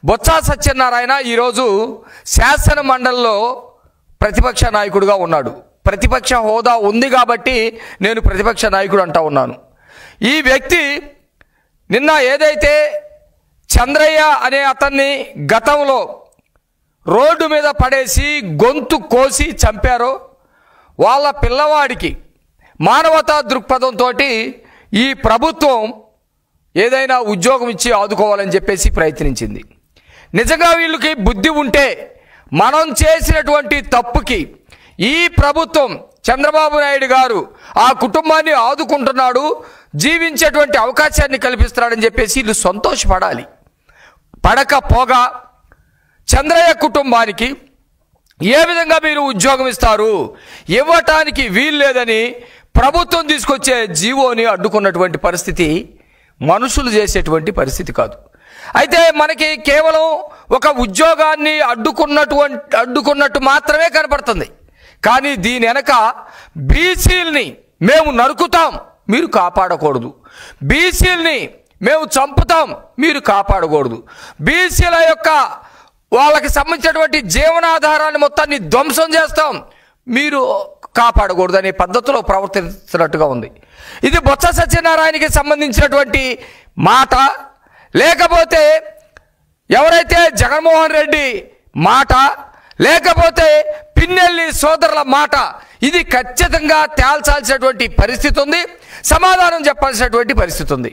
బొత్స సత్యనారాయణ ఈరోజు శాసన మండలిలో ప్రతిపక్ష నాయకుడిగా ఉన్నాడు. ప్రతిపక్ష హోదా ఉంది కాబట్టి నేను ప్రతిపక్ష నాయకుడు అంటా ఉన్నాను. ఈ వ్యక్తి నిన్న ఏదైతే చంద్రయ్య అనే అతన్ని గతంలో రోడ్డు మీద పడేసి గొంతు కోసి చంపారో వాళ్ళ పిల్లవాడికి మానవతా దృక్పథంతో ఈ ప్రభుత్వం ఏదైనా ఉద్యోగం ఇచ్చి ఆదుకోవాలని చెప్పేసి ప్రయత్నించింది. నిజంగా వీళ్ళకి బుద్ధి ఉంటే మనం చేసినటువంటి తప్పుకి ఈ ప్రభుత్వం చంద్రబాబు నాయుడు గారు ఆ కుటుంబాన్ని ఆదుకుంటున్నాడు, జీవించేటువంటి అవకాశాన్ని కల్పిస్తున్నాడని చెప్పేసి వీళ్ళు సంతోషపడాలి. పడకపోగా చంద్రయ్య కుటుంబానికి ఏ విధంగా మీరు ఉద్యోగం ఇస్తారు, ఇవ్వటానికి వీలు లేదని ప్రభుత్వం తీసుకొచ్చే జీవోని అడ్డుకున్నటువంటి పరిస్థితి మనుషులు చేసేటువంటి పరిస్థితి కాదు. అయితే మనకి కేవలం ఒక ఉద్యోగాన్ని అడ్డుకున్నట్టు మాత్రమే కనపడుతుంది. కానీ దీని వెనక బీసీలని మేము నరుకుతాం, మీరు కాపాడకూడదు, బీసీలని మేము చంపుతాం, మీరు కాపాడకూడదు, బీసీల యొక్క వాళ్ళకి సంబంధించినటువంటి జీవనాధారాన్ని మొత్తాన్ని ధ్వంసం చేస్తాం, మీరు కాపాడకూడదు అనే పద్ధతిలో ప్రవర్తిస్తున్నట్టుగా ఉంది. ఇది బొత్స సత్యనారాయణకి సంబంధించినటువంటి మాట, లేకపోతే ఎవరైతే జగన్మోహన్ రెడ్డి మాట, లేకపోతే పిన్నెల్లి సోదరుల మాట, ఇది ఖచ్చితంగా తేల్చాల్సినటువంటి పరిస్థితి ఉంది, సమాధానం చెప్పాల్సినటువంటి పరిస్థితి ఉంది.